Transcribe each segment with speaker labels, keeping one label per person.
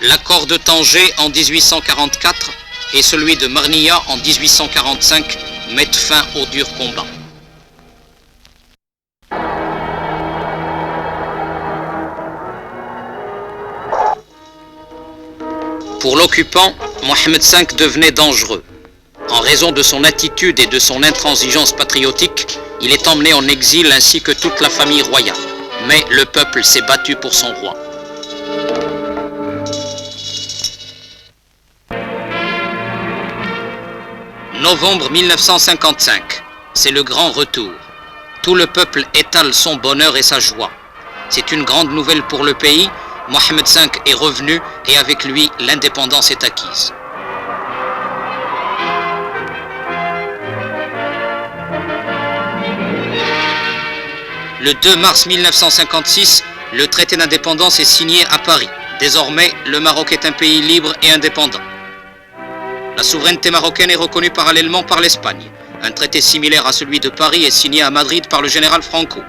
Speaker 1: L'accord de Tanger en 1844 et celui de Marnia en 1845 mettent fin aux durs combats. Pour l'occupant, Mohamed V devenait dangereux. En raison de son attitude et de son intransigeance patriotique, il est emmené en exil ainsi que toute la famille royale. Mais le peuple s'est battu pour son roi. Novembre 1955, c'est le grand retour. Tout le peuple étale son bonheur et sa joie. C'est une grande nouvelle pour le pays. Mohamed V est revenu et avec lui, l'indépendance est acquise. Le 2 mars 1956, le traité d'indépendance est signé à Paris. Désormais, le Maroc est un pays libre et indépendant. La souveraineté marocaine est reconnue parallèlement par l'Espagne. Un traité similaire à celui de Paris est signé à Madrid par le général Franco.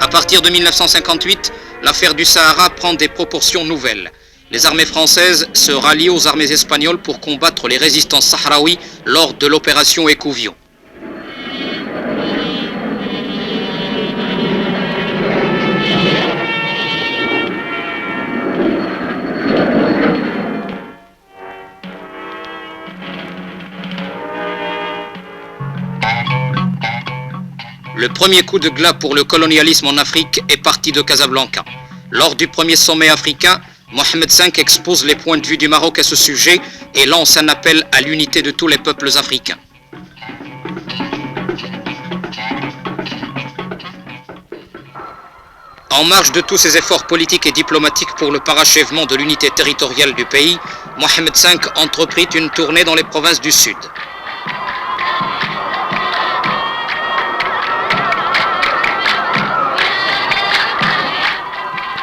Speaker 1: À partir de 1958, l'affaire du Sahara prend des proportions nouvelles. Les armées françaises se rallient aux armées espagnoles pour combattre les résistants sahraouis lors de l'opération Écouvion. Le premier coup de glas pour le colonialisme en Afrique est parti de Casablanca. Lors du premier sommet africain, Mohamed V expose les points de vue du Maroc à ce sujet et lance un appel à l'unité de tous les peuples africains. En marge de tous ces efforts politiques et diplomatiques pour le parachèvement de l'unité territoriale du pays, Mohamed V entreprit une tournée dans les provinces du Sud.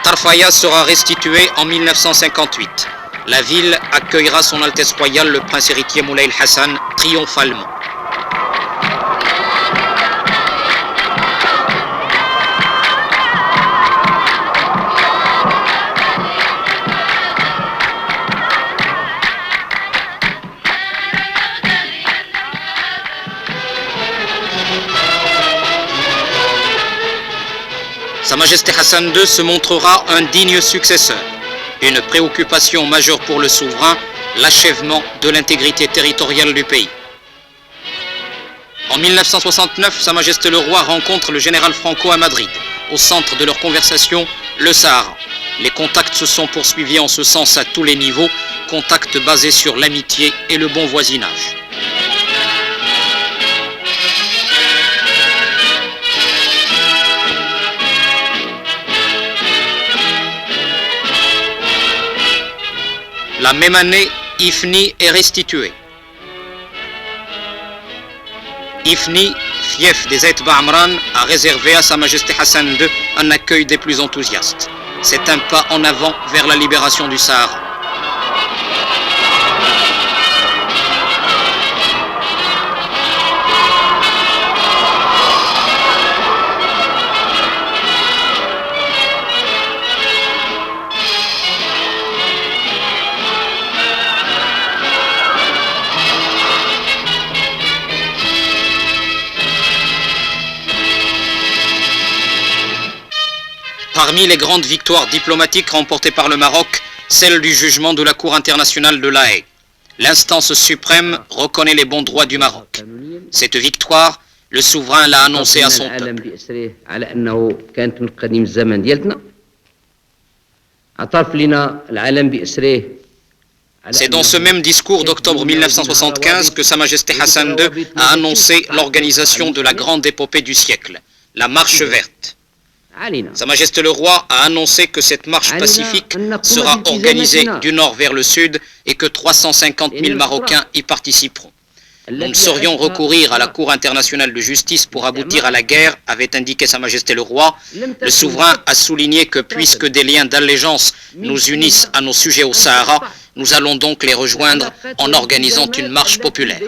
Speaker 1: Tarfaya sera restituée en 1958. La ville accueillera son Altesse royale le prince héritier Moulay Hassan triomphalement. Sa Majesté Hassan II se montrera un digne successeur. Une préoccupation majeure pour le souverain, l'achèvement de l'intégrité territoriale du pays. En 1969, Sa Majesté le Roi rencontre le général Franco à Madrid. Au centre de leur conversation, le Sahara. Les contacts se sont poursuivis en ce sens à tous les niveaux, contacts basés sur l'amitié et le bon voisinage. La même année, Ifni est restitué. Ifni, fief des Aït Ba'amran, a réservé à Sa Majesté Hassan II un accueil des plus enthousiastes. C'est un pas en avant vers la libération du Sahara. Parmi les grandes victoires diplomatiques remportées par le Maroc, celle du jugement de la Cour internationale de La Haye. L'instance suprême reconnaît les bons droits du Maroc. Cette victoire, le souverain l'a annoncée à son peuple. C'est dans ce même discours d'octobre 1975 que Sa Majesté Hassan II a annoncé l'organisation de la grande épopée du siècle, la Marche verte. Sa Majesté le Roi a annoncé que cette marche pacifique sera organisée du nord vers le sud et que 350 000 Marocains y participeront. Nous ne saurions recourir à la Cour internationale de justice pour aboutir à la guerre, avait indiqué Sa Majesté le Roi. Le souverain a souligné que puisque des liens d'allégeance nous unissent à nos sujets au Sahara, nous allons donc les rejoindre en organisant une marche populaire.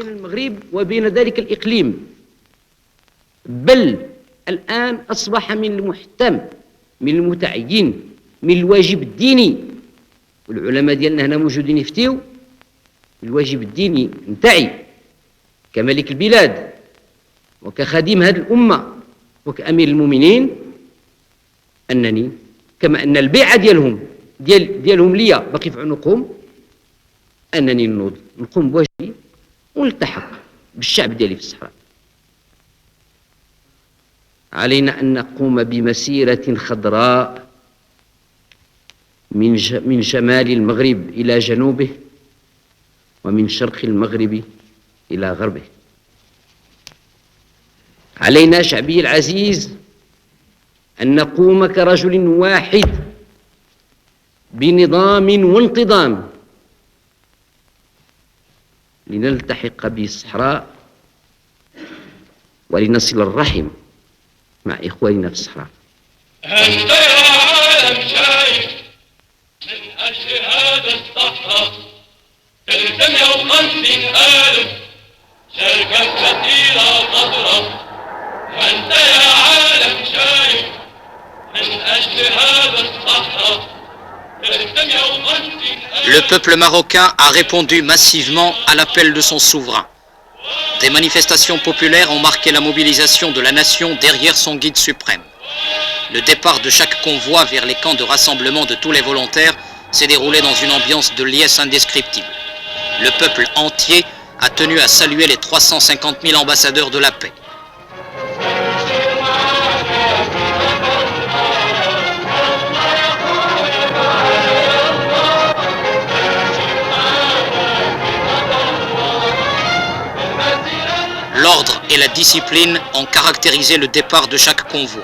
Speaker 2: الآن أصبح من المحتم من المتعين من الواجب الديني والعلماء ديالنا هنا موجودين يفتيو الواجب الديني نتاعي كملك البلاد وكخادم هذه الأمة وكأمير المؤمنين أنني كما أن البيعة ديالهم ليا باقي في عنقهم أنني نقوم بواجبي ونلتحق بالشعب ديالي في الصحراء. علينا أن نقوم بمسيرة خضراء من شمال المغرب إلى جنوبه ومن شرق المغرب إلى غربه. علينا شعبي العزيز أن نقوم كرجل واحد بنظام وانتظام لنلتحق بالصحراء ولنصل الرحم مع إخواننا في الصحراء.
Speaker 3: أنت يا عالم شايف من أجل هذا الصحراء تلزم يوم 50,000 شركة كثيرة خضراء. أنت يا عالم شايف من أجل هذا الصحراء تلزم يوم 50,000.
Speaker 1: Le peuple marocain a répondu massivement à l'appel de son souverain. Des manifestations populaires ont marqué la mobilisation de la nation derrière son guide suprême. Le départ de chaque convoi vers les camps de rassemblement de tous les volontaires s'est déroulé dans une ambiance de liesse indescriptible. Le peuple entier a tenu à saluer les 350 000 ambassadeurs de la paix. L'ordre et la discipline ont caractérisé le départ de chaque convoi.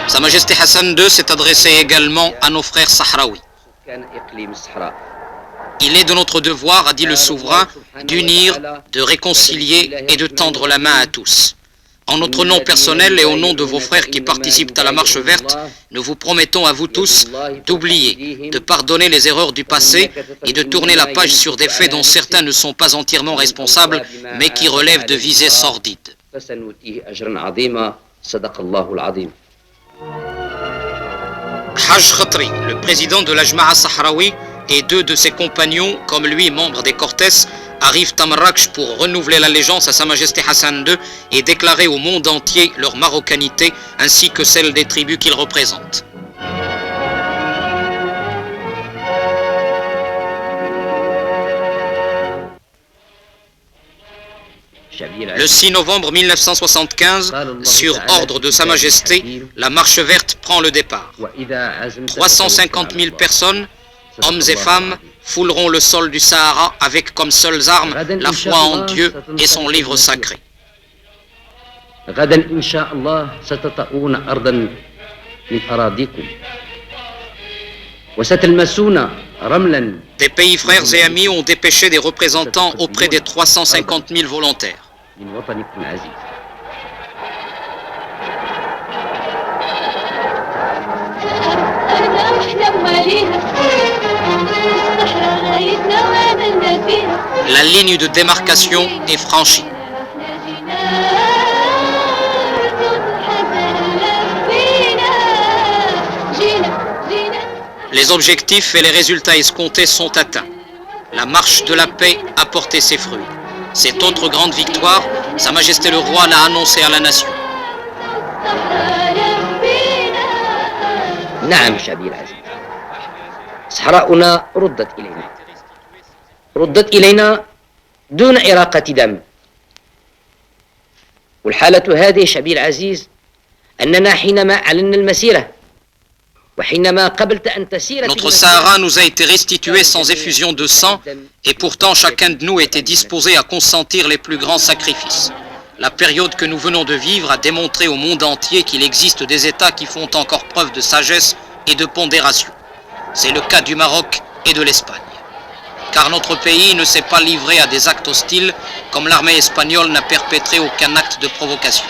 Speaker 1: Sa Majesté Hassan II s'est adressé également à nos frères sahraouis. Il est de notre devoir, a dit le souverain, d'unir, de réconcilier et de tendre la main à tous. En notre nom personnel et au nom de vos frères qui participent à la marche verte, nous vous promettons à vous tous d'oublier, de pardonner les erreurs du passé et de tourner la page sur des faits dont certains ne sont pas entièrement responsables, mais qui relèvent de visées sordides. Haj Khatri, le président de l'Ajma'a Sahraoui, et 2 de ses compagnons, comme lui, membres des Cortés, arrivent à Marrakech pour renouveler l'allégeance à Sa Majesté Hassan II et déclarer au monde entier leur marocanité ainsi que celle des tribus qu'ils représentent. Le 6 novembre 1975, sur ordre de Sa Majesté, la marche verte prend le départ. 350 000 personnes, hommes et femmes, fouleront le sol du Sahara avec comme seules armes la foi en Dieu et son livre sacré. Des pays frères et amis ont dépêché des représentants auprès des 350 000 volontaires. La ligne de démarcation est franchie. Les objectifs et les résultats escomptés sont atteints. La marche de la paix a porté ses fruits. Cette autre grande victoire, Sa Majesté le Roi l'a annoncée à la nation.
Speaker 2: نعم شعبي العزيز، صحراؤنا ردت إلينا دون إراقة دم. والحالة هذه شعبي العزيز أننا حينما أعلنا المسيرة وحينما قبلت أن تسير
Speaker 1: Notre Sahara nous a été restitué sans effusion de sang et pourtant chacun de nous était disposé à consentir les plus grands sacrifices. La période que nous venons de vivre a démontré au monde entier qu'il existe des États qui font encore preuve de sagesse et de pondération. C'est le cas du Maroc et de l'Espagne. Car notre pays ne s'est pas livré à des actes hostiles comme l'armée espagnole n'a perpétré aucun acte de provocation.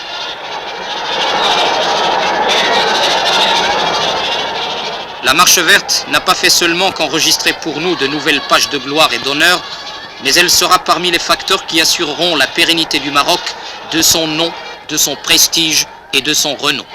Speaker 1: La Marche verte n'a pas fait seulement qu'enregistrer pour nous de nouvelles pages de gloire et d'honneur, mais elle sera parmi les facteurs qui assureront la pérennité du Maroc, de son nom, de son prestige et de son renom.